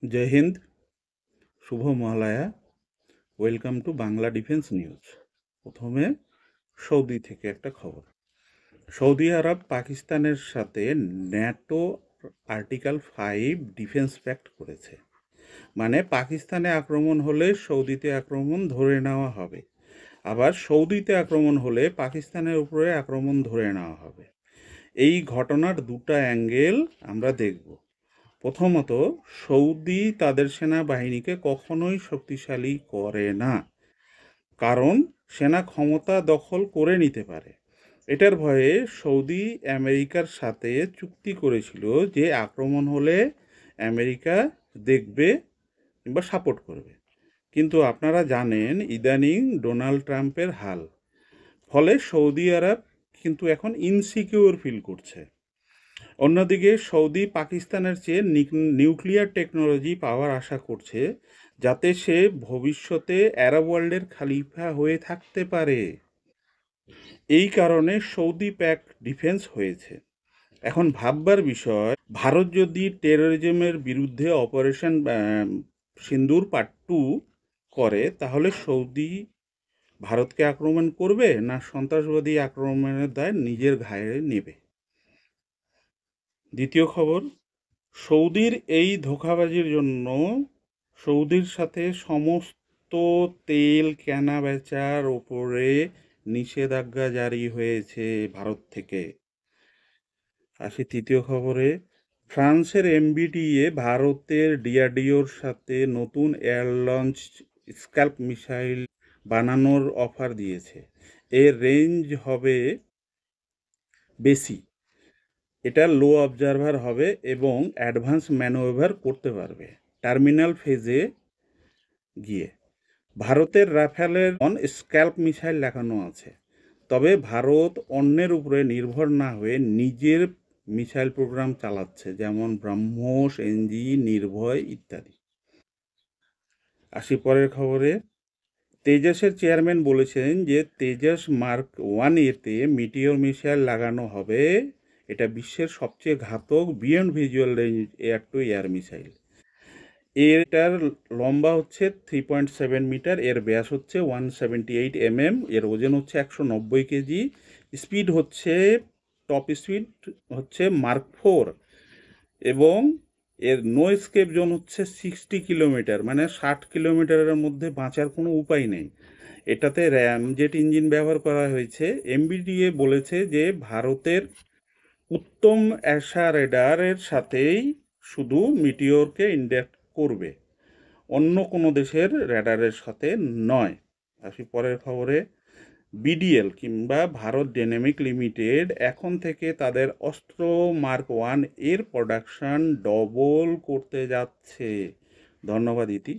জয় হিন্দ, শুভ Mahalaya. Welcome to Bangla defence news. প্রথমে সৌদি থেকে একটা খবর। সৌদি আরব পাকিস্তানের সাথে ন্যাটো আর্টিকেল 5 ডিফেন্স প্যাক্ট করেছে। মানে পাকিস্তানে আক্রমণ হলে সৌদিতে আক্রমণ ধরে নেওয়া হবে, আবার সৌদিতে আক্রমণ হলে পাকিস্তানের উপরে আক্রমণ ধরে নেওয়া হবে। এই ঘটনার দুটো অ্যাঙ্গেল আমরা দেখব। প্রথমত, সৌদি তাদের সেনাবাহিনীকে কখনোই শক্তিশালী করে না, কারণ সেনা ক্ষমতা দখল করে নিতে পারে। এটার ভয়ে সৌদি আমেরিকার সাথে চুক্তি করেছিল যে আক্রমণ হলে আমেরিকা দেখবে কিংবা সাপোর্ট করবে। কিন্তু আপনারা জানেন ইদানিং ডোনাল্ড ট্রাম্পের হাল, ফলে সৌদি আরব কিন্তু এখন ইনসিকিউর ফিল করছে। অন্যদিকে সৌদি পাকিস্তানের চেয়ে নিউক্লিয়ার টেকনোলজি পাওয়ার আশা করছে, যাতে সে ভবিষ্যতে আরব ওয়ার্ল্ডের খলিফা হয়ে থাকতে পারে। এই কারণে সৌদি প্যাক ডিফেন্স হয়েছে। এখন ভাববার বিষয়, ভারত যদি টেরোরিজমের বিরুদ্ধে অপারেশন সিন্দুর পার্ট 2 করে, তাহলে সৌদি ভারতকে আক্রমণ করবে না সন্ত্রাসবাদী আক্রমণের দায় নিজের ঘাড়ে নেবে? দ্বিতীয় খবর, সৌদির এই ধোঁকাবাজির জন্য সৌদির সাথে সমস্ত তেল কেনা বেচার ওপরে নিষেধাজ্ঞা জারি হয়েছে ভারত থেকে। আসি তৃতীয় খবরে, ফ্রান্সের এমবিডিএ ভারতের ডিআরডিওর সাথে নতুন এয়ার লঞ্চ স্ক্যাল্প মিসাইল বানানোর অফার দিয়েছে। এর রেঞ্জ হবে বেশি, এটা লো অবজারভার হবে এবং অ্যাডভান্স ম্যানোভার করতে পারবে টার্মিনাল ফেজে গিয়ে। ভারতের রাফেলের স্ক্যাল্প মিসাইল দেখানো আছে, তবে ভারত অন্যের উপরে নির্ভর না হয়ে নিজের মিসাইল প্রোগ্রাম চালাচ্ছে, যেমন ব্রহ্মোস, এনজি, নির্ভয় ইত্যাদি। আসি পরের খবরে, তেজসের চেয়ারম্যান বলেছেন যে তেজস মার্ক 1 এতে মিটিওর মিসাইল লাগানো হবে। এটা বিশ্বের সবচেয়ে ঘাতক beyond visual range air two air missile. এটার লম্বা হচ্ছে 3.7 মিটার, এর ব্যাস হচ্ছে 178 এর ওজন হচ্ছে 190 কেজি। স্পিড হচ্ছে, টপ স্পিড হচ্ছে মার্ক 4, এবং এর নো এসকেপ জোন হচ্ছে 60 কিলোমিটার, মানে 60 কিলোমিটারের মধ্যে বাঁচার কোনো উপায় নেই। এটাতে র্যামজেট ইঞ্জিন ব্যবহার করা হয়েছে। এমবিডিএ বলেছে যে ভারতের উত্তম অ্যাশা রেডারের সাথেই শুধু মিটিওরকে ইন্ডেক্ট করবে, অন্য কোনো দেশের র্যাডারের সাথে নয়। আসি পরের খবরে, বিডিএল কিংবা ভারত ডাইনামিক লিমিটেড এখন থেকে তাদের অস্ত্র মার্ক 1 এর প্রোডাকশন ডবল করতে যাচ্ছে। ধন্যবাদ ইতি।